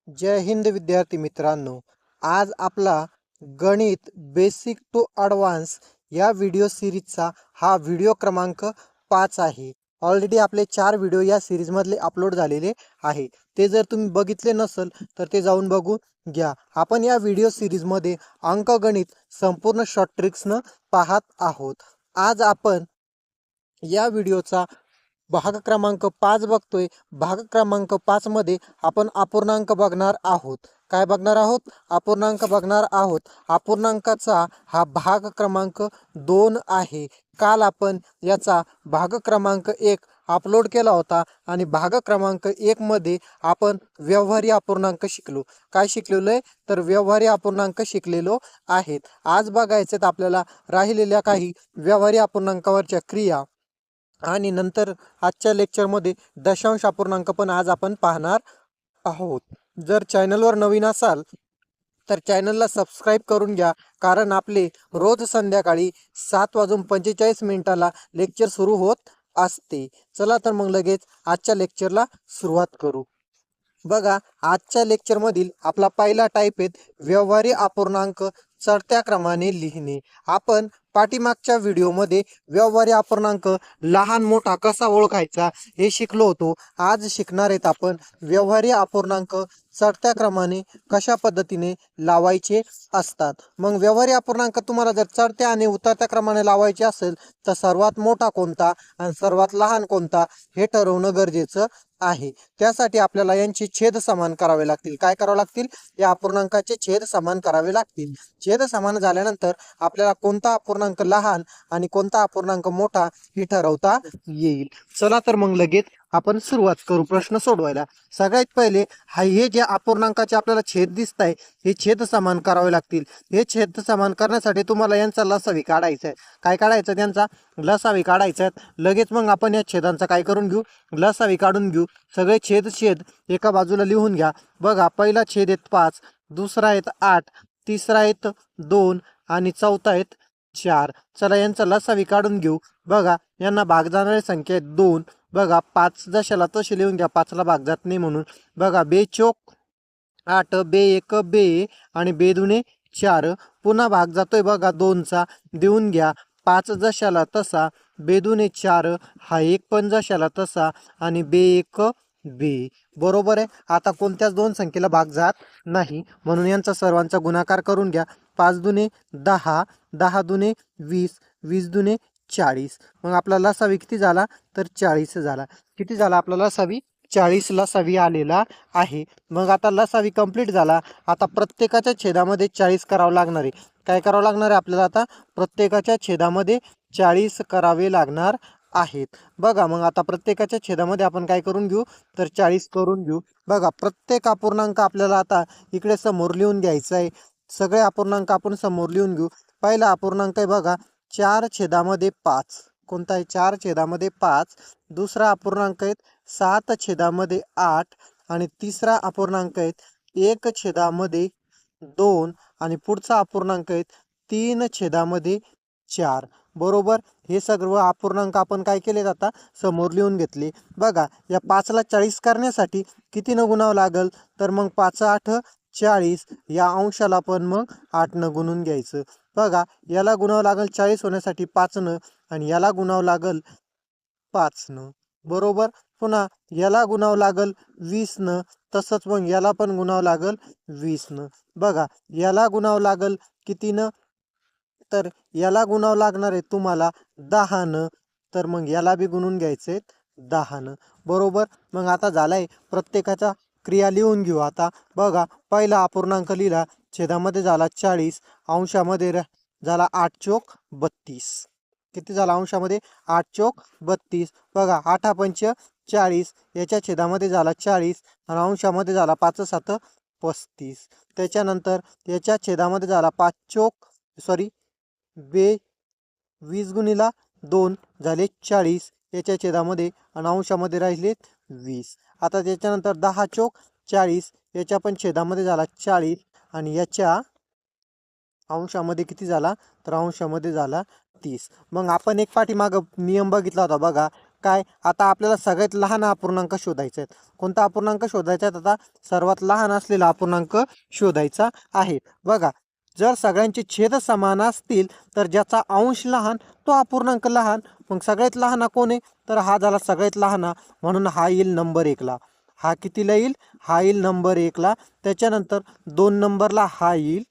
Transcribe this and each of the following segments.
जय हिंद विद्यार्थी मित्रांनो. आज आपला गणित बेसिक टू ॲडव्हान्स या व्हिडिओ सिरीजचा हा व्हिडिओ क्रमांक 5 आहे. ऑलरेडी आपले 4 व्हिडिओ या सिरीजमधले अपलोड झालेले आहे. ते जर तुम्ही बघितले नसेल तर ते जाऊन बघून घ्या. आपण या व्हिडिओ सिरीजमध्ये अंकगणित संपूर्ण शॉर्ट ट्रिक्सनं पाहत आहोत. आज आपण या व्हिडिओचा भाग क्रमांक 5 बघतोय. भाग क्रमांक 5 मध्ये आपण अपूर्णांक बघणार आहोत. काय बघणार आहोत? अपूर्णांक बघणार आहोत. अपूर्णांकाचा हा भाग क्रमांक 2 आहे. काल आपण याचा भाग क्रमांक 1 अपलोड केला होता आणि भाग क्रमांक 1 मध्ये आपण व्यवहारी अपूर्णांक शिकलो. काय शिकलेलो आहे? तर व्यवहारी अपूर्णांक शिकलेलो आहेत. आज बघायचं आपल्याला राहिलेल्या काही व्यवहारी अपूर्णांकावरच्या क्रिया आणि नंतर आजच्या लेक्चरमध्ये दशांश अपूर्णांक पण आज आपण पाहणार आहोत. जर चॅनलवर नवीन असाल तर चॅनलला सबस्क्राईब करून घ्या, कारण आपले रोज संध्याकाळी 7:45 लेक्चर सुरू होत असते. चला तर मग लगेच आजच्या लेक्चरला सुरुवात करू. बघा, आजच्या लेक्चरमधील आपला पहिला टाईप आहे व्यवहारी अपूर्णांक चढत्या क्रमाने लिहिणे. आपण पाठीमागच्या व्हिडिओमध्ये व्यवहारी अपूर्णांक लहान मोठा कसा ओळखायचा हे शिकलो होतो. आज शिकणार आहेत आपण व्यवहारी अपूर्णांक चढत्या क्रमाने कशा पद्धतीने लावायचे असतात. मग व्यवहारी अपूर्णांक तुम्हाला जर चढत्या आणि उतरत्या क्रमाने लावायचे असेल तर सर्वात मोठा कोणता आणि सर्वात लहान कोणता हे ठरवणं गरजेचं आहे. त्यासाठी आपल्याला यांचे छेद समान करावे लागतील. काय करावे लागतील? या अपूर्णांकाचे छेद समान करावे लागतील. छेद समान झाल्यानंतर आपल्याला कोणता अपूर्णांक लहान आणि कोणता अपूर्णांक मोठा हे ठरवता येईल. चला तर मग लगेच आपण सुरुवात करू प्रश्न सोडवायला. सगळ्यात पहिले हे जे अपूर्णांकाचे आपल्याला छेद दिसत आहे हे छेद समान करावे लागतील. हे छेद समान करण्यासाठी तुम्हाला यांचा लसावी काढायचा आहे. काय काढायचं? त्यांचा लसावी काढायचा आहे. लगेच मग आपण या छेदांचा काय करून घेऊ? लसावी काढून घेऊ. सगळे छेद एका बाजूला लिहून घ्या. बघा, पहिला छेद आहेत 5, दुसरा आहेत 8, तिसरा आहेत 2 आणि चौथा आहेत 4. चला यांचा लसावी काढून घेऊ. बघा, यांना भाग जाणारी संख्या आहे 2. बघा, 5 जशाला तशी लिहून घ्या, 5ला भाग जात नाही म्हणून. बघा, 2 चोक 8, 2 1 2 आणि 2 दुने 4. पुन्हा भाग जातोय बघा 2चा, देऊन घ्या. 5 जशाला तसा, 2 दुने 4 हा 1 पण जशाला तसा आणि 2 1 2. बरोबर आहे. आता कोणत्याच दोन संख्येला भाग जात नाही म्हणून यांचा सर्वांचा गुणाकार करून घ्या. 5 दुने 10, 10 दुने 20, 20 दुने 40. मग आपला लसावी किती झाला? तर 40 झाला. किती झाला आपला लसावी? 40 लसावी आलेला आहे. मग आता लसावी कंप्लीट झाला. आता प्रत्येकाच्या छेदामध्ये 40 करावं लागणार आहे. काय करावं लागणार आहे आपल्याला? आता प्रत्येकाच्या छेदामध्ये 40 करावे लागणार आहेत. बघा, मग आता प्रत्येकाच्या छेदामध्ये आपण काय करून घेऊ? तर 40 करून घेऊ. बघा, प्रत्येक अपूर्णांक आपल्याला आता इकडे समोर लिहून घ्यायचा आहे. सगळे अपूर्णांक आपण समोर लिहून घेऊ. पहिला अपूर्णांक आहे बघा 4 छेदामध्ये 5. कोणता आहे? 4 छेदामध्ये 5. दुसरा अपूर्णांक आहे 7 छेदामध्ये 8 आणि तिसरा अपूर्णांक आहे 1 छेदामध्ये 2 आणि पुढचा अपूर्णांक आहे 3 छेदामध्ये 4. बरोबर. हे सर्व अपूर्णांक आपण काय केले? आता समोर लिहून घेतले. बघा, या 5ला 40 करण्यासाठी कितीनं गुणावं लागल? तर मग 5 8 40. या अंशाला पण मग 8नं गुणून घ्यायचं. बघा, याला गुणावं लागल 40 होण्यासाठी 5नं आणि याला गुणावं लागल 5नं. बरोबर. पुन्हा याला गुणावं लागल 20नं. तसंच मग याला पण गुणावं लागल 20नं. बघा, याला गुणावं लागल कितीनं? तर याला गुणावं लागणार आहे तुम्हाला 10नं. तर मग याला बी गुणून घ्यायचे 10नं. बरोबर. मग आता झालाय प्रत्येकाचा क्रिया लिहून घेऊ. आता बघा, पहिला अपूर्णांक लिहिला, छेदामध्ये झाला 40, अंशामध्ये झाला 8 चोक 32. किती झाला अंशामध्ये? 8 चोक 32. बघा, 8 पंच 40, याच्या छेदामध्ये झाला 40 आणि अंशामध्ये झाला 5 7 35. त्याच्यानंतर याच्या छेदामध्ये झाला 5 चोक 20 गुणिला 2 झाले 40 याच्या छेदामध्ये आणि अंशामध्ये राहिले 20. आता त्याच्यानंतर 10 चोक 40, याच्या पण छेदामध्ये झाला 40 आणि याच्या अंशामध्ये किती झाला? तर अंशामध्ये झाला 30. मग आपण एक पाठीमागं नियम बघितला होता बघा, काय आता आपल्याला सगळ्यात लहान अपूर्णांक शोधायचा आहे. कोणता अपूर्णांक शोधायचा आहे? आता सर्वात लहान असलेला अपूर्णांक शोधायचा आहे. बघा, जर सगळ्यांचे छेद समान असतील तर ज्याचा अंश लहान तो अपूर्णांक लहान. मग सगळ्यात लहान कोण आहे? तर हा झाला सगळ्यात लहान, म्हणून हा येईल नंबर 1ला. हा कितीला येईल? हा येईल नंबर 1ला. त्याच्यानंतर 2 नंबरला हा येईल.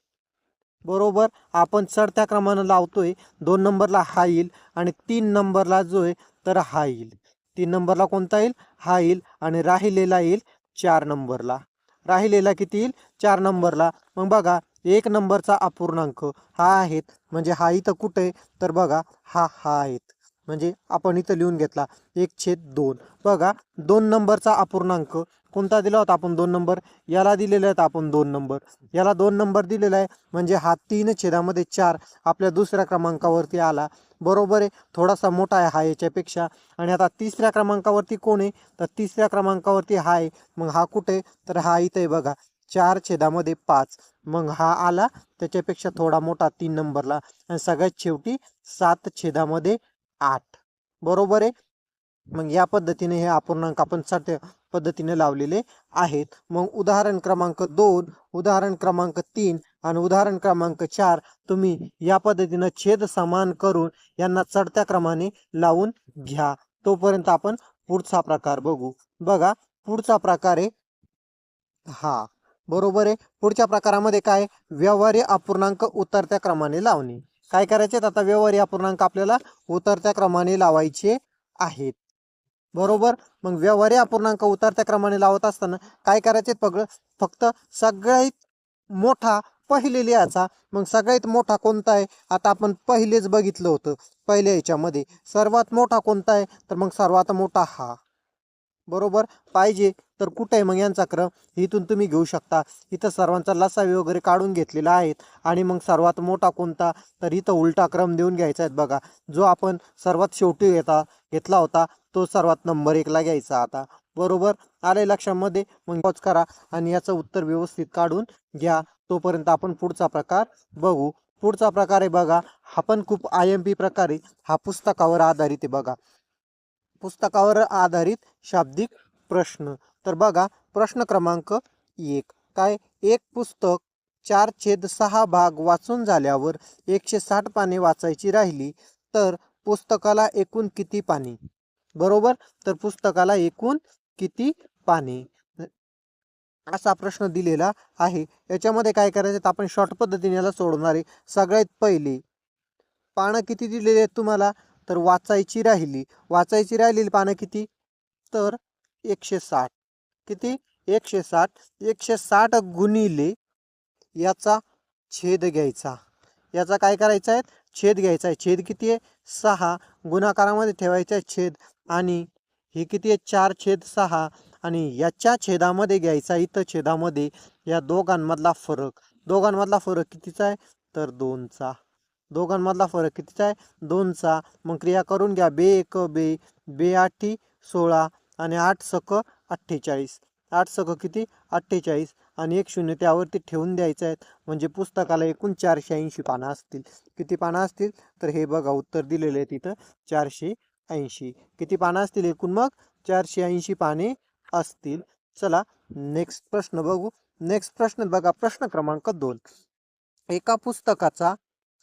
बरोबर, आपण चढत्या क्रमानं लावतोय. 2 नंबरला हा येईल आणि 3 नंबरला जो आहे तर हा येईल. 3 नंबरला कोणता येईल? हा येईल. आणि राहिलेला येईल 4 नंबरला. राहिलेला किती येईल? 4 नंबरला. मग बघा, 1 नंबरचा अपूर्णांक हा आहेत, म्हणजे हा इथं कुठे आहे? तर बघा, हा आहेत, म्हणजे आपण इथं लिहून घेतला 1/2. बघा, 2 नंबरचा अपूर्णांक कोणता दिला होता आपण? 2 नंबर. याला दिलेले आहेत आपण 2 नंबर. याला 2 नंबर दिलेला आहे, म्हणजे हा 3/4 आपल्या दुसऱ्या क्रमांकावरती आला. बरोबर आहे, थोडासा मोठा आहे हा याच्यापेक्षा. आणि आता तिसऱ्या क्रमांकावरती कोण आहे? तर तिसऱ्या क्रमांकावरती हा आहे. मग हा कुठे? तर हा इथे आहे बघा, 4/5. मग हा आला त्याच्यापेक्षा थोडा मोठा 3 नंबरला. आणि सगळ्यात शेवटी 7/8. बरोबर आहे. मग या पद्धतीने हे अपूर्णांक आपण चढत्या पद्धतीने लावलेले आहेत. मग उदाहरण क्रमांक 2, उदाहरण क्रमांक 3 आणि उदाहरण क्रमांक 4 तुम्ही या पद्धतीनं छेद समान करून यांना चढत्या क्रमाने लावून घ्या. तोपर्यंत आपण पुढचा प्रकार बघू. बघा, पुढचा प्रकार आहे हा. बरोबर आहे. पुढच्या प्रकारामध्ये काय? व्यवहार्य अपूर्णांक उतरत्या क्रमाने लावणे. काय करायचे? आता व्यवहार्य अपूर्णांक आपल्याला उतरत्या क्रमाने लावायचे आहेत. बरोबर. मग व्यवहार्य अपूर्णांक उतरत्या क्रमाने लावत असताना काय करायचे? फक्त सगळ्यात मोठा पहिले लिहायचा. मग सगळ्यात मोठा कोणता आहे? आता आपण पहिलेच बघितलं होतं. पहिल्या याच्यामध्ये सर्वात मोठा कोणता आहे? तर मग सर्वात मोठा हा. बरोबर. पाहिजे तर कुठे आहे मग यांचा क्रम? इथून तुम्ही घेऊ शकता. इथं सर्वांचा लसावी वगैरे काढून घेतलेला आहे. आणि मग सर्वात मोठा कोणता? तर इथं उलटा क्रम देऊन घ्यायचा आहे बघा. जो आपण सर्वात शेवटी घेतला होता तो सर्वात नंबर 1ला घ्यायचा आता. बरोबर. आले लक्षामध्ये? मग पॉज करा आणि याचं उत्तर व्यवस्थित काढून घ्या. तोपर्यंत आपण पुढचा प्रकार बघू. पुढचा प्रकार आहे बघा, हा पण खूप IMP प्रकार आहे. हा पुस्तकावर आधारित आहे बघा. पुस्तकावर आधारित शाब्दिक प्रश्न. तर बघा, प्रश्न क्रमांक 1 काय? एक पुस्तक 4/6 भाग वाचून झाल्यावर 160 पाने वाचायची राहिली तर पुस्तकाला एकूण किती पाने? बरोबर. तर पुस्तकाला एकूण किती पाने, असा प्रश्न दिलेला आहे. याच्यामध्ये काय करायचं? तर आपण शॉर्ट पद्धतीने याला सोडवणार आहे. सगळ्यात पहिले पानं किती दिलेली आहेत तुम्हाला? तर वाचायची राहिलेली पानं किती? तर 160. किती? 160. 160 गुणिले याचा छेद घ्यायचा. याचा काय करायचा आहे? छेद घ्यायचा आहे. छेद किती आहे? 6. गुणाकारामध्ये ठेवायचा आहे छेद. आणि हे किती आहे? 4/6. आणि याच्या छेदामध्ये घ्यायचा इथं छेदामध्ये या दोघांमधला फरक. दोघांमधला फरक कितीचा आहे? तर 2चा. दोघांमधला फरक कितीचा आहे? 2चा. मग क्रिया करून घ्या. बे 1 बे, बे 8 16 आणि 8 सक 48. 8 सक किती? 48. आणि 1 0 त्यावरती ठेवून द्यायचं आहे. म्हणजे पुस्तकाला एकूण 480 पानं असतील. किती पानं असतील? तर हे बघा उत्तर दिलेले आहे तिथं 480. किती पानं असतील एकूण? मग 480 पाने असतील. चला नेक्स्ट प्रश्न बघू. नेक्स्ट प्रश्न बघा, प्रश्न क्रमांक 2. एका पुस्तकाचा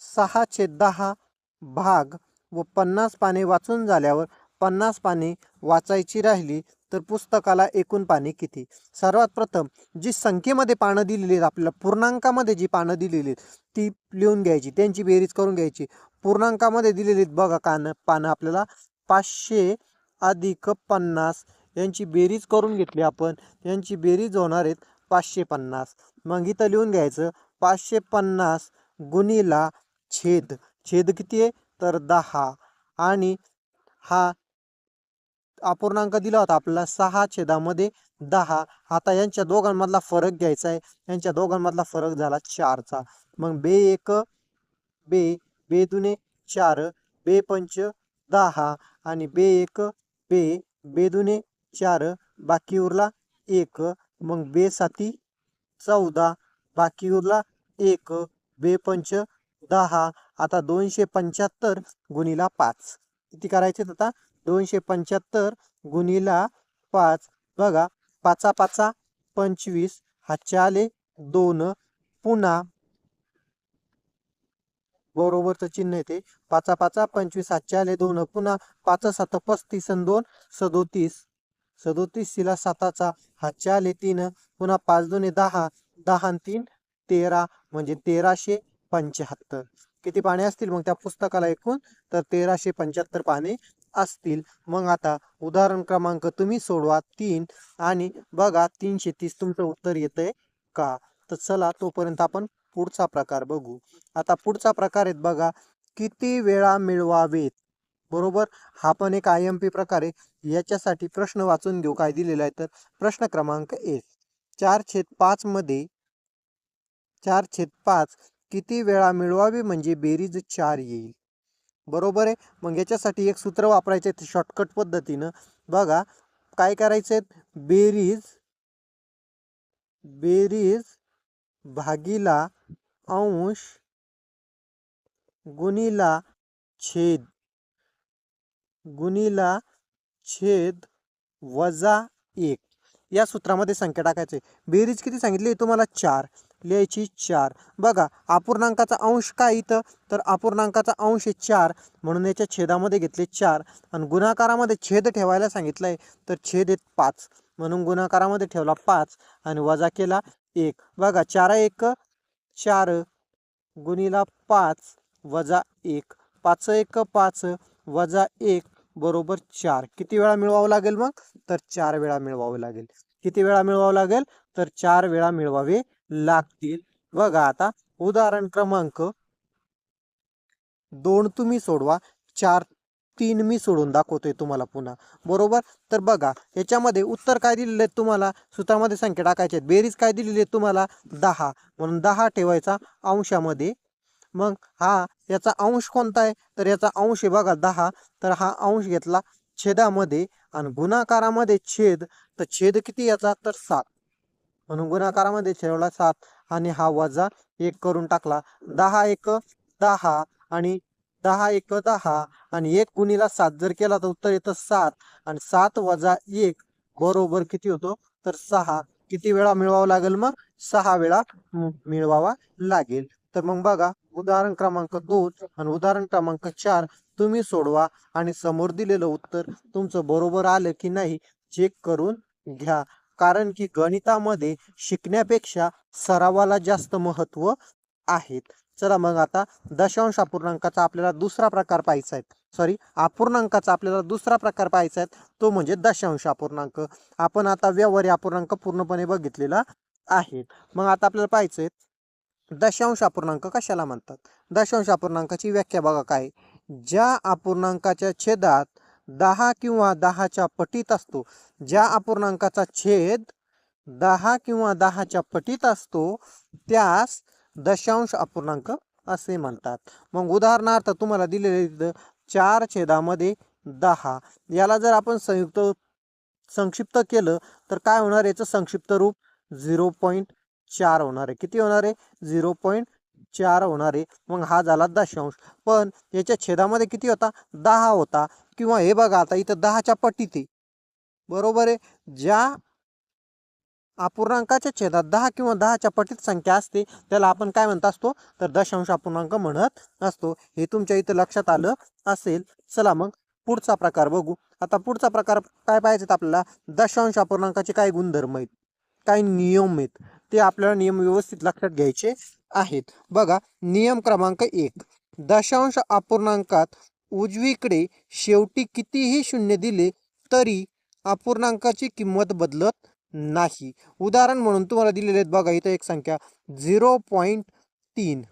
6/10 भाग व 50 पाने वाचून झाल्यावर 50 पाने वाचायची राहिली तर पुस्तकाला एकूण पाने किती? सर्वात प्रथम जी संख्येमध्ये पानं दिलेली आहेत आपल्याला, पूर्णांकामध्ये जी पानं दिलेली आहेत ती लिहून घ्यायची, त्यांची बेरीज करून घ्यायची. पूर्णांकामध्ये दिलेली आहेत बघा पानं आपल्याला 500 अधिक 50 यांची बेरीज करून घेतली आपण. यांची बेरीज होणार आहेत 550. मग इथं लिहून घ्यायचं 550 गुणिला छेद. छेद किती आहे? तर 10. आणि हा अपूर्णांक दिला होता आपल्याला 6/10. आता यांच्या दोघांमधला फरक घ्यायचा आहे. यांच्या दोघांमधला फरक झाला 4चा. मग बे 1 बे, बे 2 4, बे 5 10 आणि बे 1 बे, बे 2 4, बाकी उरला 1. मग बे 7 14, बाकी उरला 1, बे 5 10. आता 275 गुणिला 5 किती करायचे? आता 275 गुणिला 5 बघा 5 5 25 हातचे आले 2 पुन्हा बरोबरचं चिन्ह येते 5 5 25 हातचे आले 2 पुन्हा 5 7 35 आणि 2 37 37 ला 7चा हातचे आले 3 पुन्हा 5 2 10 10 आणि 3 13 म्हणजे 1375 किती पाने असतील मग त्या पुस्तकाला एकूण तर 1375 पाने असतील. मग आता उदाहरण क्रमांक तुम्ही सोडवा 3 आणि बघा 330 तुमचं उत्तर येतंय का. तर चला तोपर्यंत आपण पुढचा प्रकार बघू. आता पुढचा प्रकार आहेत बघा किती वेळा मिळवावेत. बरोबर हा पण एक IMP प्रकार आहे. याच्यासाठी प्रश्न वाचून घेऊ काय दिलेला आहे तर प्रश्न क्रमांक 1 4/5 मध्ये 4/5 किती वेळा मिळवावे म्हणजे बेरीज 4 येईल. बरोबर आहे. मग याच्यासाठी एक सूत्र वापरायचे शॉर्टकट पद्धतीनं बघा काय करायचे बेरीज भागीला अंश गुणिला छेद वजा 1 या सूत्रामध्ये संख्या टाकायचे. बेरीज किती सांगितली तुम्हाला 4 लिहायची 4. बघा अपूर्णांकाचा अंश काय इथं तर अपूर्णांकाचा अंश 4 म्हणून याच्या छेदामध्ये घेतले 4 आणि गुणाकारामध्ये छेद ठेवायला सांगितलंय तर छेद येत 5 म्हणून गुणाकारामध्ये ठेवला 5 आणि वजा केला 1. बघा 4 1 4 गुणिला 5 वजा 1 5 1 5 वजा 1 बरोबर 4. किती वेळा मिळवावं लागेल मग तर 4 वेळा मिळवावं लागेल. किती वेळा मिळवावं लागेल तर 4 वेळा मिळवावे लागतील. बघा आता उदाहरण क्रमांक 2 तुम्ही सोडवा 4 3 मी सोडून दाखवतोय तुम्हाला पुन्हा. बरोबर तर बघा याच्यामध्ये उत्तर काय दिलेले आहेत तुम्हाला सूत्रामध्ये संख्या टाकायची आहेत. बेरीज काय दिलेली आहे तुम्हाला 10 म्हणून 10 ठेवायचा अंशामध्ये. मग हा याचा अंश कोणता आहे तर याचा अंश आहे बघा 10 तर हा अंश घेतला छेदामध्ये आणि गुणाकारामध्ये छेद तर छेद किती याचा तर 7 म्हणून गुणाकारामध्ये ठेवला 7 आणि हा वजा 1 करून टाकला. 10 1 10 आणि 10 1 10 आणि 1 गुणिला 7 जर केला तर उत्तर येतं 7 आणि 7 वजा 1 बरोबर किती होतो तर 6. किती वेळा मिळवावं लागेल मग 6 वेळा मिळवावा लागेल. तर मग बघा उदाहरण क्रमांक 2 आणि उदाहरण क्रमांक 4 तुम्ही सोडवा आणि समोर दिलेलं उत्तर तुमचं बरोबर आलं की नाही चेक करून घ्या. कारण की गणितामध्ये शिकण्यापेक्षा सरावाला जास्त महत्व आहे. चला मग आता दशांश अपूर्णांकाचा आपल्याला दुसरा प्रकार पाहायचा आहे. अपूर्णांकाचा आपल्याला दुसरा प्रकार पाहायचा आहे तो म्हणजे दशांश अपूर्णांक. आपण आता व्यवहारी अपूर्णांक पूर्णपणे बघितलेला आहे. मग आता आपल्याला पाहायचंय दशांश अपूर्णांक कशाला म्हणतात. दशांश अपूर्णांकाची व्याख्या बघा काय. ज्या अपूर्णांकाच्या छेदात 10 किंवा 10च्या पटीत असतो. ज्या अपूर्णांकाचा छेद 10 किंवा 10च्या पटीत असतो त्यास दशांश अपूर्णांक असे म्हणतात. मग उदाहरणार्थ तुम्हाला दिलेले 4 छेदामध्ये 10 याला जर आपण संक्षिप्त केलं तर काय होणार याचं संक्षिप्त रूप 0.4 होणार आहे. किती होणार आहे 0.4 होणार आहे. मग हा झाला दशांश. पण याच्या छेदामध्ये किती होता 10 होता किंवा हे बघा आता इथं 10च्या पटीत आहे. बरोबर आहे. ज्या अपूर्णांकाच्या छेदात 10 किंवा 10च्या पटीत संख्या असते त्याला आपण काय म्हणत असतो तर दशांश अपूर्णांक म्हणत असतो. हे तुमच्या इथं लक्षात आलं असेल. चला मग पुढचा प्रकार बघू. आता पुढचा प्रकार काय पाहिजे आपल्याला दशांश अपूर्णांकाचे काय गुणधर्म आहेत काय नियम आहेत ते आपल्याला नियम व्यवस्थित लक्षात घ्यायचे आहेत. बघा नियम क्रमांक 1 दशांश अपूर्णांकात उजवीकडे शेवटी कितीही शून्य दिले तरी अपूर्णांकाची किंमत बदलत नाही. उदाहरण म्हणून तुम्हाला दिलेले आहेत बघा इथं एक संख्या 0.3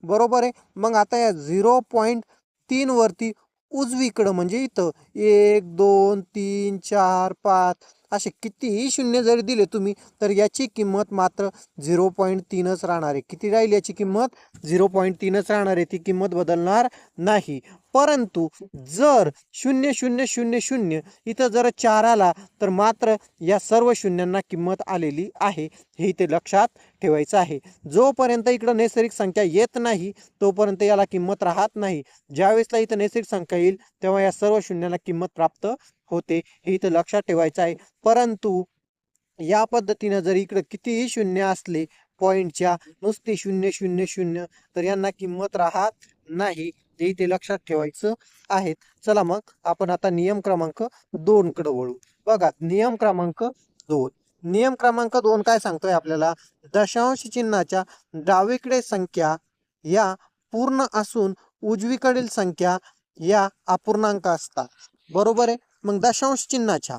बरोबर आहे. मग आता या 0.3 वरती उजवीकडं म्हणजे इथं 1 2 3 4 5 असे कितीही शून्य जरी दिले तुम्ही तर याची किंमत मात्र 0.3च राहणार आहे. किती राहील याची किंमत 0.3च राहणार आहे. ती किंमत बदलणार नाही. परंतु जर 0000 इथं जर 4 आला तर मात्र या सर्व शून्यांना किंमत आलेली आहे, हे इथे लक्षात ठेवायचं आहे. जोपर्यंत इकडं नैसर्गिक संख्या येत नाही तोपर्यंत याला किंमत राहत नाही. ज्यावेळेसला इथं नैसर्गिक संख्या येईल तेव्हा या सर्व शून्यांना किंमत प्राप्त होते, हे इथं लक्षात ठेवायचं आहे. परंतु या पद्धतीने जर इकडे कितीही शून्य असले पॉइंटच्या नुसते 000 तर यांना किंमत राहत नाही, ते इथे लक्षात ठेवायचं आहे. चला मग आपण आता नियम क्रमांक 2 कडे वळू. बघा नियम क्रमांक 2. नियम क्रमांक 2 काय सांगतोय आपल्याला, दशांश चिन्हाच्या डावीकडे संख्या या पूर्ण असून उजवीकडील संख्या या अपूर्णांक असतात. बरोबर आहे. मग दशांश चिन्हाच्या,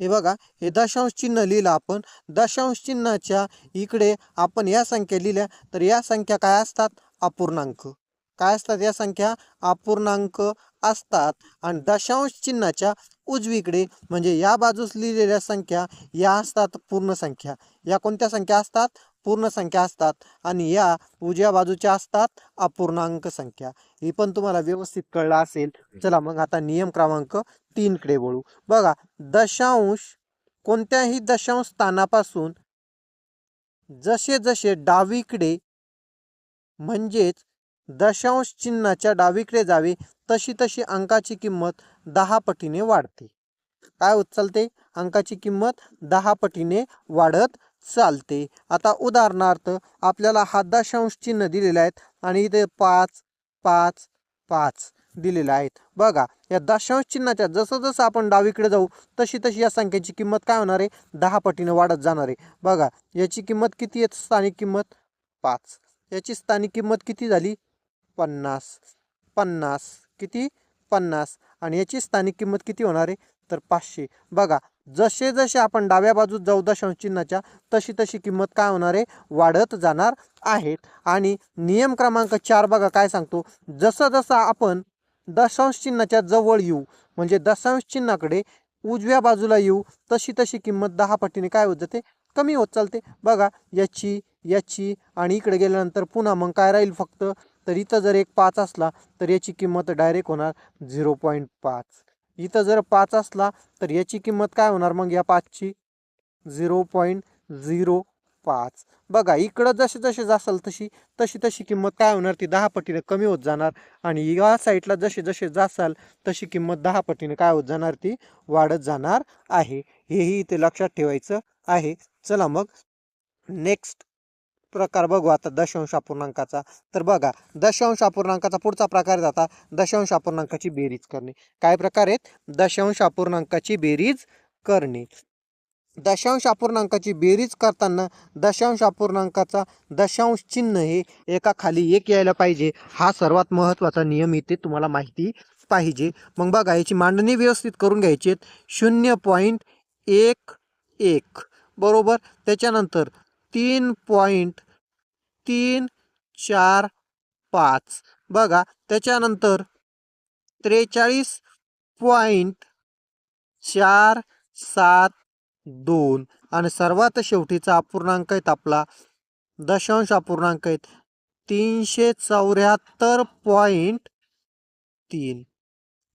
हे बघा हे दशांश चिन्ह लिहिलं आपण. दशांश चिन्हाच्या इकडे आपण या संख्या लिहिल्या तर या संख्या काय असतात, अपूर्णांक. काय असतात या संख्या, अपूर्णांक असतात. आणि दशांश चिन्हाच्या उजवीकडे म्हणजे या बाजूस लिहिलेल्या संख्या या असतात पूर्ण संख्या. या कोणत्या संख्या असतात, पूर्ण संख्या असतात. आणि या उजव्या बाजूच्या असतात अपूर्णांक संख्या. ही पण तुम्हाला व्यवस्थित कळलं असेल. चला मग आता नियम क्रमांक 3 कडे वळू. बघा दशांश कोणत्याही दशांश स्थानापासून जसे जसे डावीकडे म्हणजेच दशांश चिन्हाच्या डावीकडे जावे तशी तशी अंकाची किंमत 10 पटीने वाढते. काय होत चालते, अंकाची किंमत 10 पटीने वाढत चालते. आता उदाहरणार्थ आपल्याला हा दशांश चिन्ह दिलेले आहेत आणि इथे 5 5 5 दिलेले आहेत. बघा या दशांश चिन्हाच्या जसं जसं आपण डावीकडे जाऊ तशी तशी या संख्येची किंमत काय होणार आहे, 10 पटीने वाढत जाणार आहे. बघा याची किंमत किती आहे, स्थानिक किंमत 5. याची स्थानिक किंमत किती झाली, 50. 50 किती, 50. आणि याची स्थानिक किंमत किती होणार आहे, तर 500. बघा जसे जसे आपण डाव्या बाजूत जाऊ दशांश चिन्हाच्या तशी तशी किंमत काय होणार आहे, वाढत जाणार आहेत. आणि नियम क्रमांक 4 बघा काय सांगतो, जसं जसं आपण दशांश चिन्हाच्या जवळ येऊ म्हणजे दशांश चिन्हाकडे उजव्या बाजूला येऊ तशी तशी किंमत 10 पटीने काय होत जाते, कमी होत चालते. बघा याची याची आणि इकडे गेल्यानंतर पुन्हा मग काय राहील फक्त, तर इथं जर एक 5 असला तर याची किंमत डायरेक्ट होणार 0.5. इथं जर 5 असला तर याची किंमत काय होणार मग या 5ची 0.05. बघा इकडं जसे जसे जासाल तशी तशी तशी किंमत काय होणार, ती 10 पटीने कमी होत जाणार. आणि या साईडला जसे जसे जासाल तशी किंमत 10 पटीने काय होत जाणार, ती वाढत जाणार आहे. हेही इथे लक्षात ठेवायचं आहे. चला मग नेक्स्ट प्रकार बघू आता दशांश अपूर्णांकाचा. तर बघा दशांश अपूर्णांकाचा पुढचा प्रकार जाता दशांश अपूर्णांकाची बेरीज करणे. काय प्रकार आहेत, दशांश अपूर्णांकाची बेरीज करणे. दशांश अपूर्णांकाची बेरीज करताना दशांश अपूर्णांकाचा दशांश चिन्ह हे एका खाली एक यायला पाहिजे, हा सर्वात महत्त्वाचा नियम इथे तुम्हाला माहिती पाहिजे. मग बघा याची मांडणी व्यवस्थित करून घ्यायची. 0.11 बरोबर, त्याच्यानंतर 3.345. बघा त्याच्यानंतर 43.472 आणि सर्वात शेवटीचा अपूर्णांक आहेत आपला दशांश अपूर्णांक आहेत 374.3.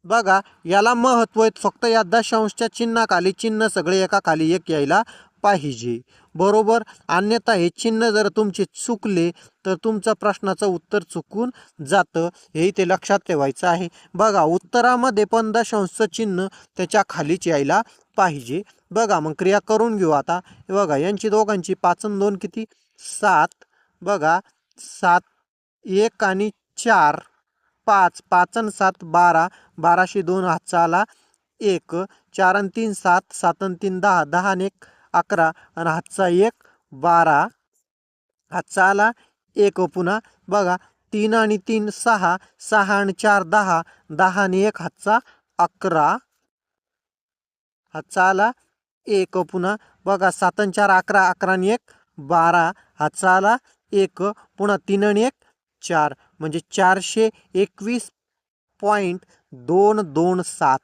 बघा याला महत्व आहे, फक्त या दशांशच्या चिन्हाखाली चिन्ह सगळे एका खाली एक यायला पाहिजे. बरोबर, अन्यथा हे चिन्ह जर तुमचे चुकले तर तुमच्या प्रश्नाचं उत्तर चुकून जातं, हे इथे लक्षात ठेवायचं आहे. बघा उत्तरामध्ये पण दशांशचं चिन्ह त्याच्या खालीच यायला पाहिजे. बघा मग क्रिया करून घेऊ आता. बघा यांची दोघांची 5 आणि 2 किती, 7. बघा 7 1 आणि 4 5, 5 आणि 7 12, 12 2 हातचा आला 1, 4 आणि 3 7, 7 आणि 3 10, 10 आणि 1 11 आणि हातचा 1 12, हातचा आला 1 पुन्हा. बघा 3 आणि 3 6, 6 आणि 4 10, 10 आणि 1 हातचा 11, हातचा आला 1 पुन्हा. बघा 7 आणि 4 11, 11 आणि 1 12, हातचा आला 1 पुन्हा. 3 आणि 1 4 म्हणजे 421.227.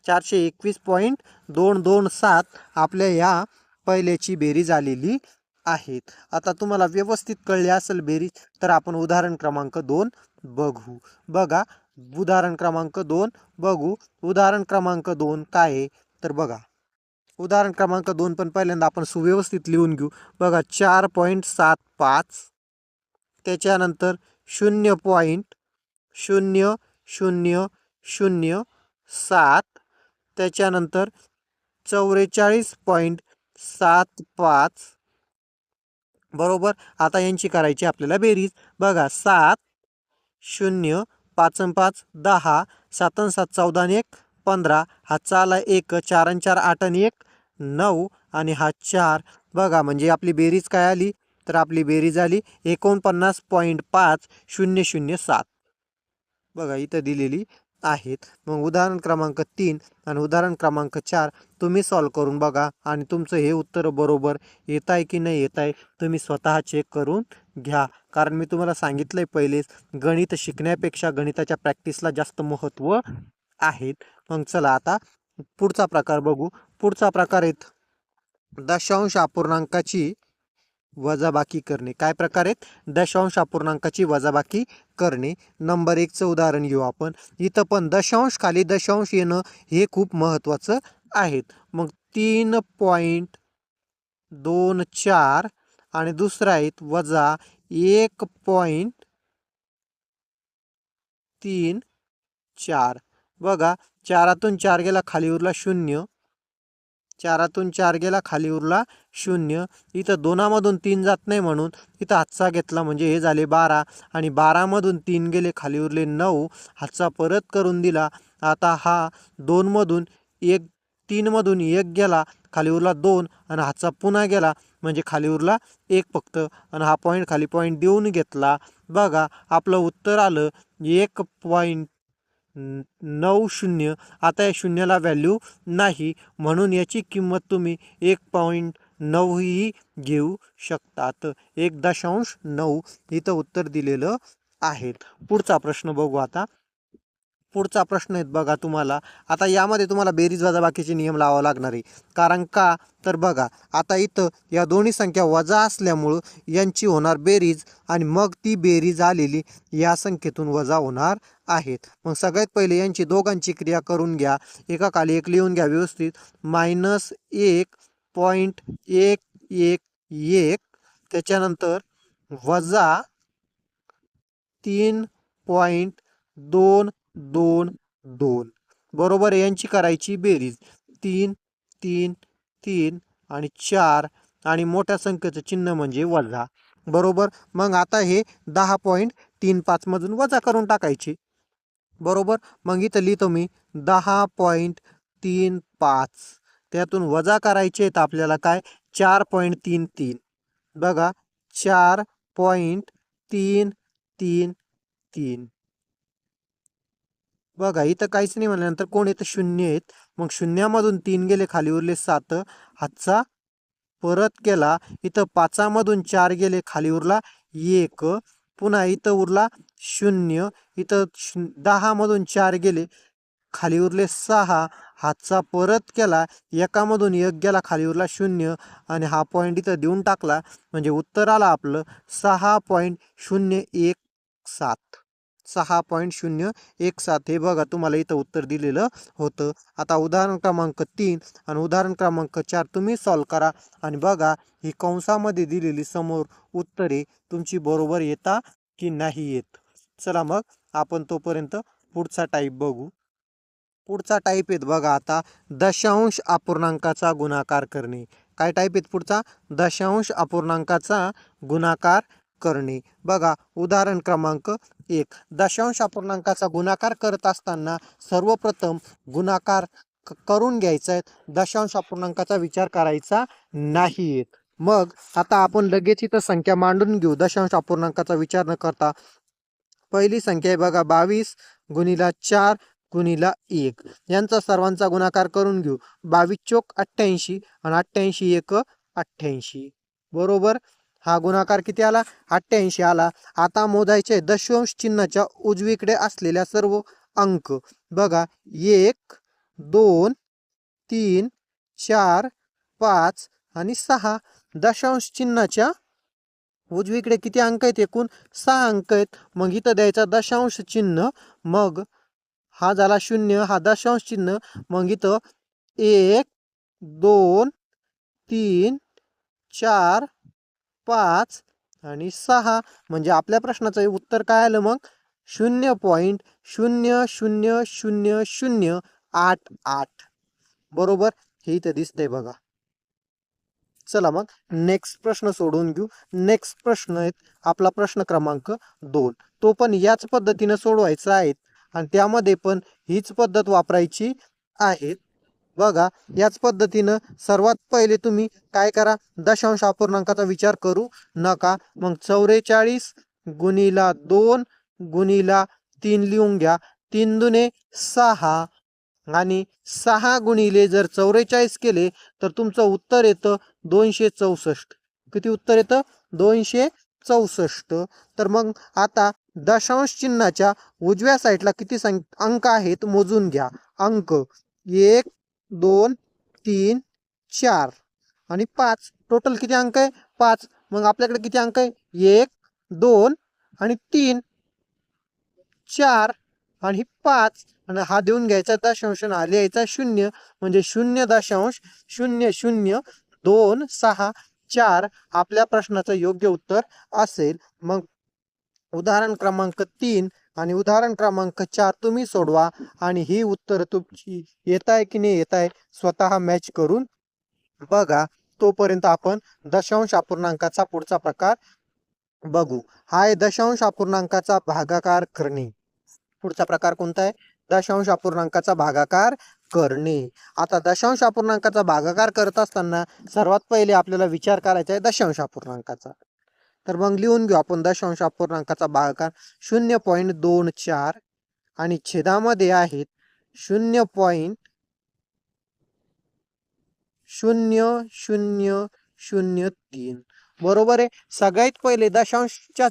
421.227 आपल्या या पहिल्याची बेरीज आलेली आहेत. आता तुम्हाला व्यवस्थित कळले असेल बेरीज तर आपण उदाहरण क्रमांक 2 बघू. बघा उदाहरण क्रमांक 2 बघू. उदाहरण क्रमांक 2 काय आहे तर बघा. उदाहरण क्रमांक 2 पण पहिल्यांदा आपण सुव्यवस्थित लिहून घेऊ. बघा 4.75 त्याच्यानंतर 0.0007 त्याच्यानंतर 44.75 बरोबर. आता यांची करायची आपल्याला बेरीज. बघा 7 0 5 5 10 7 7 14 आणि 1 15 हा चाला 1 4 आणि 4 8 आणि 1 9 आणि हा 4. बघा म्हणजे आपली बेरीज काय आली तर आपली बेरीज आली 49.5007. बघा इथं दिलेली आहेत. मग उदाहरण क्रमांक 3 आणि उदाहरण क्रमांक 4 तुम्ही सॉल्व करून बघा आणि तुमचं हे उत्तर बरोबर येत आहे की नाही येत आहे तुम्ही स्वतः चेक करून घ्या. कारण मी तुम्हाला सांगितलंय पहिलेच गणित शिकण्यापेक्षा गणिताच्या प्रॅक्टिसला जास्त महत्त्व आहे. मग चला आता पुढचा प्रकार बघू. पुढचा प्रकार आहे दशांश अपूर्णांकाची वजाबाकी करणे. काय प्रकार आहेत दशांश अपूर्णांकाची वजाबाकी करणे. नंबर 1चं उदाहरण घेऊ आपण. इथं पण दशांश खाली दशांश येणं हे खूप महत्त्वाचं आहे. मग 3.24 आणि दुसरा आहे वजा 1.34. बघा 4तून 4 गेला खाली उरला 0. 4तून 4 गेला खाली उरला 0. इथं 2मधून 3 जात नाही म्हणून इथं हातचा घेतला म्हणजे हे झाले 12 आणि 12मधून 3 गेले खाली उरले 9. हातचा परत करून दिला. आता हा 2मधून 1 3मधून 1 गेला खाली उरला 2 आणि हातचा पुन्हा गेला म्हणजे खाली उरला 1 फक्त आणि हा पॉईंट खाली पॉईंट देऊन घेतला. बघा आपलं उत्तर आलं 1.90. आता या शून्याला व्हॅल्यू नाही म्हणून याची किंमत तुम्ही 1.9 ही घेऊ शकतात. 1.9 इथं उत्तर दिलेलं आहे. पुढचा प्रश्न बघू आता. पुढचा प्रश्न आहे बघा तुम्हाला. आता यामध्ये तुम्हाला बेरीज वजाबाकीचे नियम लावावे लागणार आहे. कारण का तर बघा आता इथं या दोन्ही संख्या वजा असल्यामुळं यांची होणार बेरीज आणि मग ती बेरीज आलेली या संख्येतून वजा होणार आहेत. मग सगळ्यात पहिले यांची दोघांची क्रिया करून घ्या. एका खाली एक लिहून घ्या व्यवस्थित. -1.111 त्याच्यानंतर वजा 3.222 बरोबर. यांची करायची बेरीज 3 3 3 आणि 4 आणि मोठ्या संख्येचं चिन्ह म्हणजे वजा बरोबर. मग आता हे 10.35 मधून वजा करून टाकायचे बरोबर. मग इथं लिहितो मी 10.35 त्यातून वजा करायचे आहेत आपल्याला काय 4.33. बघा 4.333. बघा इथं काहीच नाही म्हणल्यानंतर कोण येतं 0 आहेत. मग 0मधून 3 गेले खाली उरले 7. हातचा परत केला. इथं 5मधून 4 गेले खाली उरला 1. पुन्हा इथं उरला 0. इथं 10मधून 4 गेले खाली उरले 6. हातचा परत केला. 1मधून 1 गेला खाली उरला 0 आणि हा पॉईंट इथं देऊन टाकला म्हणजे उत्तर आला आपलं 6.017. 6.017 हे बघा तुम्हाला इथं उत्तर दिलेलं होतं. आता उदाहरण क्रमांक 3 आणि उदाहरण क्रमांक 4 तुम्ही सॉल्व करा आणि बघा ही कंसामध्ये दिलेली समोर उत्तरे तुमची बरोबर येता की नाही येत. चला मग आपण तोपर्यंत पुढचा टाईप बघू. पुढचा टाईप आहेत बघा आता दशांश अपूर्णांकाचा गुणाकार करणे. काय टाईप आहेत पुढचा दशांश अपूर्णांकाचा गुणाकार करणे. बघा उदाहरण क्रमांक 1. दशांश अपूर्णांकाचा गुणाकार करत असताना सर्वप्रथम गुणाकार करून घ्यायचा आहे. दशांश अपूर्णांकाचा विचार करायचा नाही. मग आता आपण लगेच इथं संख्या मांडून घेऊ दशांश अपूर्णांकाचा विचार न करता. पहिली संख्या आहे बघा 22 गुणिला 4 गुणिला 1 यांचा सर्वांचा गुणाकार करून घेऊ. 22 चोक 88 आणि 88 एक 88 बरोबर. हा गुणाकार किती आला 88 आला. आता मोजायचे दशांश चिन्हाच्या उजवीकडे असलेल्या सर्व अंक. बघा 1 2 3 4 5 आणि 6. दशांश चिन्हाच्या उजवीकडे किती अंक आहेत? एकूण 6 अंक आहेत. मग इथं द्यायचा दशांश चिन्ह, मग हा झाला 0, हा दशांश चिन्ह, मग इथं 1 2 3 4 5 आणि 6. म्हणजे आपल्या प्रश्नाचं उत्तर काय आलं मग? 0.000088. बरोबर, हे इथे दिसतंय बघा. चला मग नेक्स्ट प्रश्न सोडून घेऊ. नेक्स्ट प्रश्न आहे आपला प्रश्न क्रमांक 2. तो पण याच पद्धतीने सोडवायचा आहे आणि त्यामध्ये पण हीच पद्धत वापरायची आहे. बघा, याच पद्धतीनं सर्वात पहिले तुम्ही काय करा, दशांश अपूर्णांकाचा विचार करू नका. मग 44 गुणिला 2 गुणिला 3 लिहून घ्या. 3 दुने 6 आणि 6 गुणिले जर 44 केले तर तुमचं उत्तर येतं 264. किती उत्तर येतं? 264. तर मग आता दशांश चिन्हाच्या उजव्या साईडला किती अंक आहेत मोजून घ्या. अंक 1 2 3 4 आणि 5. टोटल किती अंक आहे? 5. मग आपल्याकडे किती अंक आहे? 1 2 आणि 3 4 आणि 5. आणि हा देऊन घ्यायचा दशांश आणि लिहायचा 0. म्हणजे 0.000264 आपल्या प्रश्नाचं योग्य उत्तर असेल. मग उदाहरण क्रमांक 3 आणि उदाहरण क्रमांक 4 तुम्ही सोडवा आणि ही उत्तर तुमची येत आहे की नाही येत आहे स्वतः मॅच करून बघा. तोपर्यंत आपण दशांश अपूर्णांकाचा पुढचा प्रकार बघू. हा आहे दशांश अपूर्णांकाचा भागाकार करणे. पुढचा प्रकार कोणता आहे? दशांश अपूर्णांकाचा भागाकार करणे. आता दशांश अपूर्णांकाचा भागाकार करत असताना सर्वात पहिले आपल्याला विचार करायचा आहे दशांश अपूर्णांकाचा. तर मग लिहून घेऊ आपण दशांश अपूर्णांकाचा भागाकार 0.24 आणि छेदामध्ये आहेत 0.0003. बरोबर आहे. सगळ्यात पहिले दशांशच्या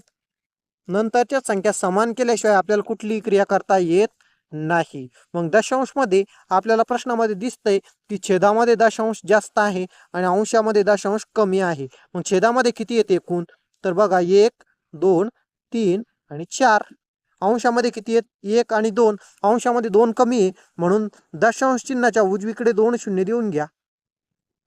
नंतरच्या संख्या समान केल्याशिवाय आपल्याला कुठलीही क्रिया करता येत नाही. मग दशांश मध्ये आपल्याला प्रश्नामध्ये दिसतंय की छेदामध्ये दशांश जास्त आहे आणि अंशामध्ये दशांश कमी आहे. मग छेदामध्ये किती येते एकूण? तर बघा 1 2 3 आणि 4. अंशामध्ये किती आहेत? 1 आणि 2. अंशामध्ये 2 कमी आहे म्हणून दशांश चिन्हाच्या उजवीकडे 2 शून्य देऊन घ्या.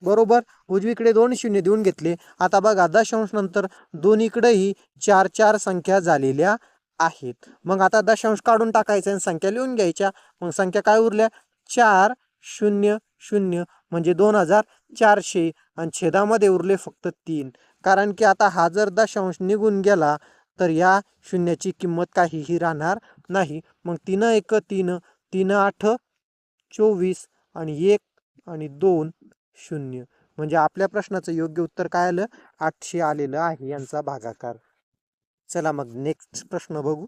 बरोबर, उजवीकडे 2 शून्य देऊन घेतले. आता बघा दशांश नंतर दोन्हीकडेही 4 4 संख्या झालेल्या आहेत. मग आता दशांश काढून टाकायचा आणि संख्या लिहून घ्यायच्या. मग संख्या काय उरल्या? 4 0 0 म्हणजे 2400 आणि छेदामध्ये उरले फक्त 3. कारण की आता हा जर दशांश निघून गेला तर या शून्याची किंमत काहीही राहणार नाही. मग 3 1 3 3 8 24 आणि 1 आणि 2 0. म्हणजे आपल्या प्रश्नाचं योग्य उत्तर काय आलं? 800 आलेलं आहे यांचा भागाकार. चला मग नेक्स्ट प्रश्न बघू.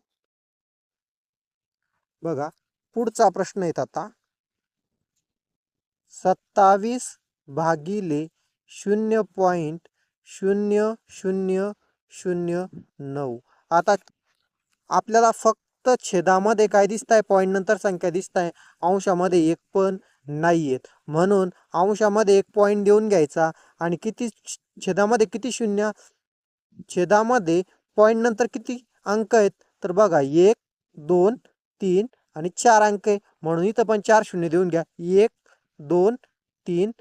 बघा, पुढचा प्रश्न येत आता 27 भागिले 0.0009. आता आपल्याला फक्त छेदामध्ये काय दिसत आहे? पॉईंट नंतर संख्या दिसत आहे. अंशामध्ये एक पण नाहीयेत म्हणून अंशामध्ये एक पॉईंट देऊन घ्यायचा. आणि किती छेदामध्ये किती शून्य? छेदामध्ये पॉईंट नंतर किती अंक आहेत? तर बघा 1 2 3 आणि 4 अंक आहे म्हणून इथं पण 4 शून्य देऊन घ्या. 1 2 3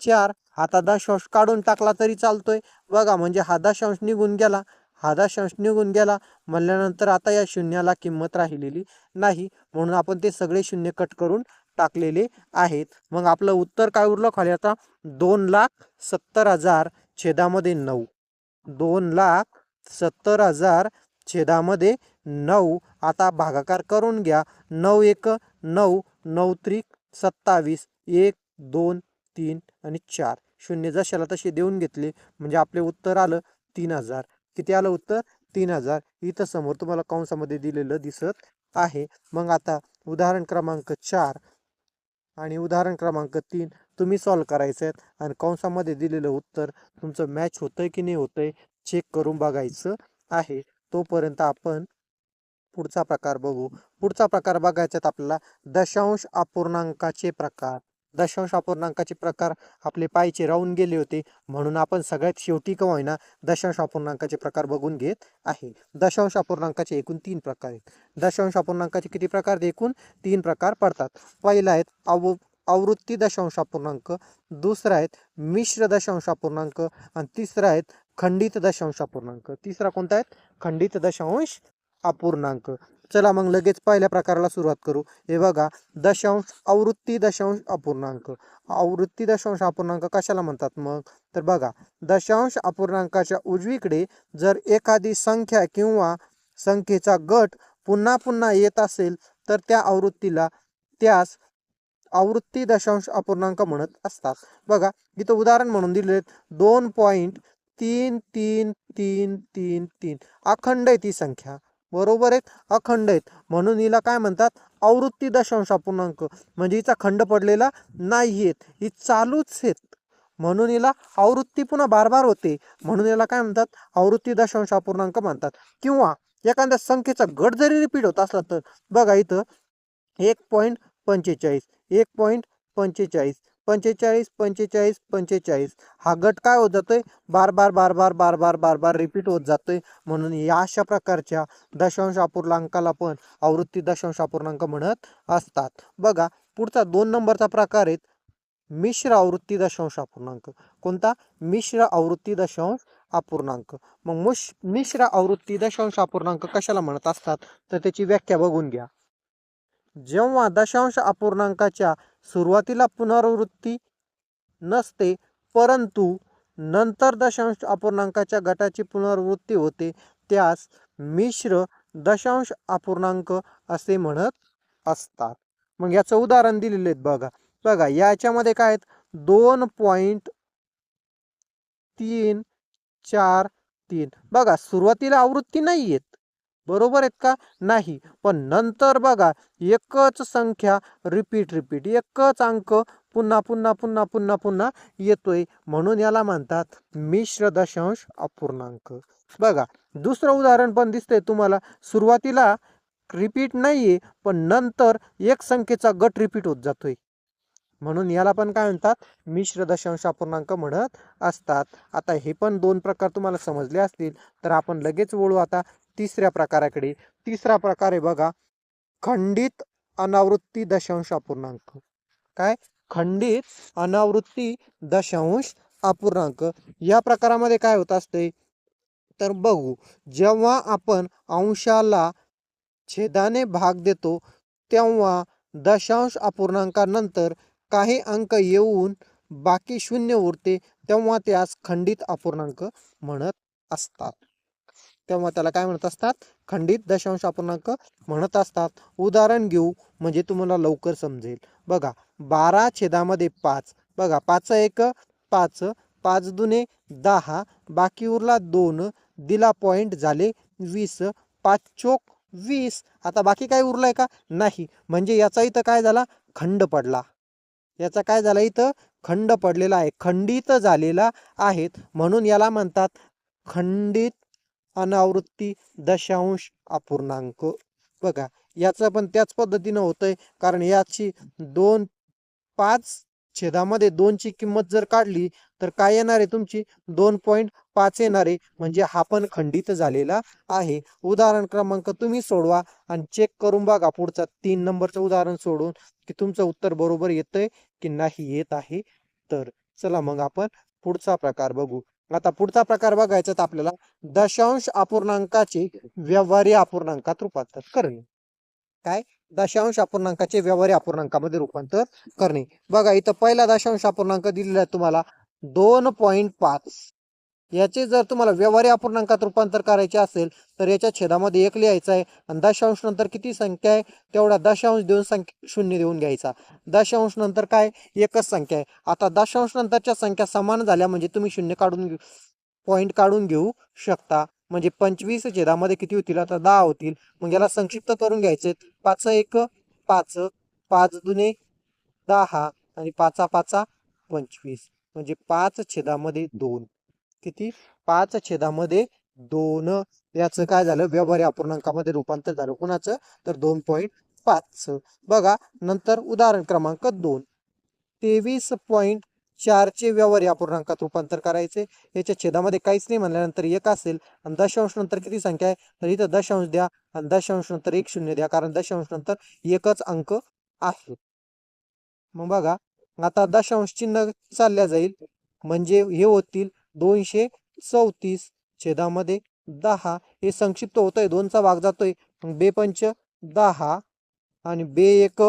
4. आता दशांश काढून टाकला तरी चालतोय. बघा म्हणजे हा दशांश निघून गेला, हा दशांश निघून गेला म्हणल्यानंतर आता या शून्याला किंमत राहिलेली नाही म्हणून आपण ते सगळे शून्य कट करून टाकलेले आहेत. मग आपलं उत्तर काय उरलं खाली आता? 2,70,000 छेदामध्ये 9. 2,70,000 छेदामध्ये 9. आता भागाकार करून घ्या. 9 1 9 9 3 27 1 2 3 आणि 4. शून्य जशाला तसे देऊन घेतले म्हणजे आपले उत्तर आलं 3,000. किती आलं उत्तर? 3,000. इथं समोर तुम्हाला कंसामध्ये दिलेलं दिसत आहे. मग आता उदाहरण क्रमांक 4 आणि उदाहरण क्रमांक 3 तुम्ही सॉल्व करायचे आहेत आणि कंसामध्ये दिलेलं उत्तर तुमचं मॅच होतंय की नाही होतंय चेक करून बघायचं आहे. तोपर्यंत आपण पुढचा प्रकार बघू. पुढचा प्रकार बघायचा आपल्याला दशांश अपूर्णांकाचे प्रकार. दशांश अपूर्णांकाचे प्रकार आपले पायचे राहून गेले होते, म्हणून आपण सगळ्यात शेवटी का होईना दशांश अपूर्णांकाचे प्रकार बघून घेत आहे. दशांश अपूर्णांकाचे एकूण 3 प्रकार आहेत. दशांश अपूर्णांकाचे किती प्रकार? एकूण 3 प्रकार पडतात. पहिला आहेत आवृत्ती दशांश अपूर्णांक, दुसरा आहेत मिश्र दशांश अपूर्णांक आणि तिसरा आहेत खंडित दशांश अपूर्णांक. तिसरा कोणता आहे? खंडित दशांश अपूर्णांक. चला मग लगेच पहिल्या प्रकाराला सुरुवात करू. हे बघा, आवृत्ती दशांश अपूर्णांक. आवृत्ती दशांश अपूर्णांक कशाला म्हणतात मग? तर बघा, दशांश अपूर्णांकाच्या उजवीकडे जर एखादी संख्या किंवा संख्येचा गट पुन्हा पुन्हा येत असेल तर त्यास आवृत्ती दशांश अपूर्णांक म्हणत असतात. बघा, इथं उदाहरण म्हणून दिले 2.333333 अखंड आहे ती संख्या, बरोबर आहे, अखंड आहेत, म्हणून हिला काय म्हणतात? आवृत्ती दशांश अपूर्णांक. म्हणजे हिचा खंड पडलेला नाहीयेत, ही चालूच आहेत, म्हणून हिला आवृत्ती पुन्हा बार बार होते, म्हणून याला काय म्हणतात? आवृत्ती दशांश अपूर्णांक म्हणतात. किंवा एखाद्या संख्येचा गट जरी रिपीट होत असला तर बघा इथं 1.45 1.45 45 45 45 हा गट काय होत जातोय? बार बार बार बार बार बार बार बार रिपीट होत जातोय, म्हणून या अशा प्रकारच्या दशांश अपूर्णांकाला पण आवृत्ती दशांश अपूर्णांक म्हणत असतात. बघा, पुढचा 2 नंबरचा प्रकार आहे मिश्र आवृत्ती दशांश अपूर्णांक. कोणता? मिश्र आवृत्ती दशांश अपूर्णांक. मग मिश्र आवृत्ती दशांश अपूर्णांक कशाला म्हणत असतात तर त्याची व्याख्या बघून घ्या. जेव्हा दशांश अपूर्णांकाच्या सुरुवातीला पुनरावृत्ती नसते, परंतु नंतर दशांश अपूर्णांकाच्या गटाची पुनरावृत्ती होते, त्यास मिश्र दशांश अपूर्णांक असे म्हणत असतात. मग याचं उदाहरण दिलेले आहेत. बघा याच्यामध्ये काय आहेत? 2.343. बघा, सुरुवातीला आवृत्ती नाही आहेत, बरोबर आहेत का? नाही, पण नंतर बघा एकच संख्या रिपीट एकच अंक पुन्हा पुन्हा पुन्हा पुन्हा पुन्हा येतोय, म्हणून याला म्हणतात मिश्र दशांश अपूर्णांक. बघा, दुसरं उदाहरण पण दिसतंय तुम्हाला. सुरुवातीला रिपीट नाहीये, पण नंतर एक संख्येचा गट रिपीट होत जातोय, म्हणून याला पण काय म्हणतात? मिश्र दशांश अपूर्णांक म्हणत असतात. आता हे पण 2 प्रकार तुम्हाला समजले असतील, तर आपण लगेच वळू आता तिसऱ्या प्रकाराकडे. तिसरा प्रकार आहे बघा, खंडित अनावृत्ती दशांश अपूर्णांक. काय? खंडित अनावृत्ती दशांश अपूर्णांक. या प्रकारामध्ये काय होत असते तर बघू, जेव्हा आपण अंशाला छेदाने भाग देतो तेव्हा दशांश अपूर्णांकानंतर काही अंक येऊन बाकी 0 उरते, तेव्हा त्यास खंडित अपूर्णांक म्हणत असतात. तेव्हा त्याला काय म्हणत असतात? खंडित दशांश अपूर्णांक म्हणत असतात. उदाहरण घेऊ म्हणजे तुम्हाला लवकर समजेल. बघा, 12/5. बघा, 5 1 5, 5 दुने 10, बाकी उरला 2, दिला पॉइंट, झाले 20, 5 चोक 20. आता बाकी काय उरलाय का? नाही, म्हणजे याचा इथं काय झाला? खंड पडला. याचा काय झाला? इथं खंड पडलेला आहे, खंडित झालेला आहे, म्हणून याला म्हणतात खंडित अनावृत्ती दशांश अपूर्णांक. बघा, याचं पण त्याच पद्धतीनं होतंय, कारण याची 5/2 ची किंमत जर काढली तर काय येणार आहे? तुमची 2.5 येणार आहे, म्हणजे हा पण खंडित झालेला आहे. उदाहरण क्रमांक तुम्ही सोडवा आणि चेक करून बघा पुढचा 3 नंबरचं उदाहरण सोडून की तुमचं उत्तर बरोबर येतंय की नाही येत आहे. तर चला मग आपण पुढचा प्रकार बघू. आता पुढचा प्रकार बघायचा तर आपल्याला दशांश अपूर्णांकाचे व्यवहारी अपूर्णांकात रूपांतर करणे. काय? दशांश अपूर्णांकाचे व्यवहारी अपूर्णांकामध्ये रूपांतर करणे. बघा, इथं पहिला दशांश अपूर्णांक दिलेला आहे तुम्हाला 2.5. याचे जर तुम्हाला व्यवहारी अपूर्णांकात रूपांतर करायचे असेल तर याच्या छेदामध्ये 1 लिहायचा आहे, आणि दशांश नंतर किती संख्या आहे तेवढा दशांश देऊन 0 देऊन घ्यायचा. दशांश नंतर काय? एकच संख्या आहे. आता दशांश नंतरच्या संख्या समान झाल्या म्हणजे तुम्ही 0 काढून पॉइंट काढून घेऊ शकता. म्हणजे 25 छेदामध्ये किती होतील? आता 10 होतील. मग याला संक्षिप्त करून घ्यायचे. 5 1 5, 5 दुने 10 आणि 5 5 25, म्हणजे 5/2. किती? 5/2. याचं काय झालं? व्यवहारी अपूर्णांकामध्ये रूपांतर झालं. कुणाचं? तर 2.5. बघा, नंतर उदाहरण क्रमांक 2. 23.4चे व्यवहारी अपूर्णांकात रूपांतर करायचे. याच्या छेदामध्ये काहीच नाही म्हणल्यानंतर एक असेल आणि दशांश नंतर किती संख्या आहे तर इथं दशांश द्या आणि दशांश नंतर 1 शून्य द्या, कारण दशांश नंतर एकच अंक आहे. मग बघा आता दशांश चिन्ह चालल्या जाईल म्हणजे हे होतील 234 छेदामध्ये 10. हे संक्षिप्त होत आहे, 2चा भाग जातोय, मग बे पंच 10 आणि बे एक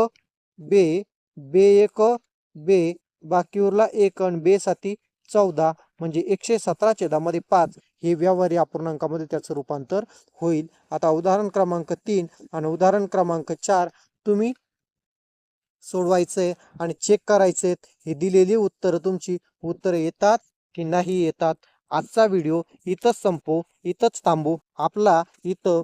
बे बाकी उरला 1 आणि बे साती 14 म्हणजे 117 छेदामध्ये 5 हे व्यवहारी अपूर्णांकामध्ये त्याचं रूपांतर होईल. आता उदाहरण क्रमांक 3 आणि उदाहरण क्रमांक 4 तुम्ही सोडवायचंय आणि चेक करायचे हे दिलेली उत्तरं तुमची उत्तरं येतात की नाही येतात. आजचा व्हिडिओ इथंच संपवू, इथंच थांबू. आपला इथं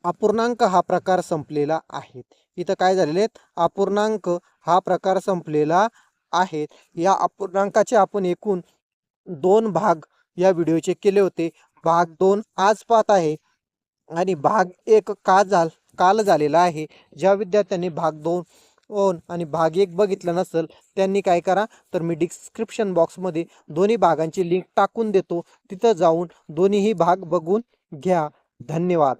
अपूर्णांक हा प्रकार संपलेला आहे. इथं काय झालेले आहेत, अपूर्णांक हा प्रकार संपलेला आहे. या अपूर्णांकाचे आपण एकूण 2 भाग या व्हिडिओचे केले होते. भाग 2 आज पाहत आहे आणि भाग 1 काल झालेला आहे. ज्या विद्यार्थ्यांनी भाग 2 आणि भाग 1 बघितलं नसेल त्यांनी काय करा तर मी डिस्क्रिप्शन बॉक्समध्ये दोन्ही भागांची लिंक टाकून देतो, तिथं जाऊन दोन्हीही भाग बघून घ्या. धन्यवाद.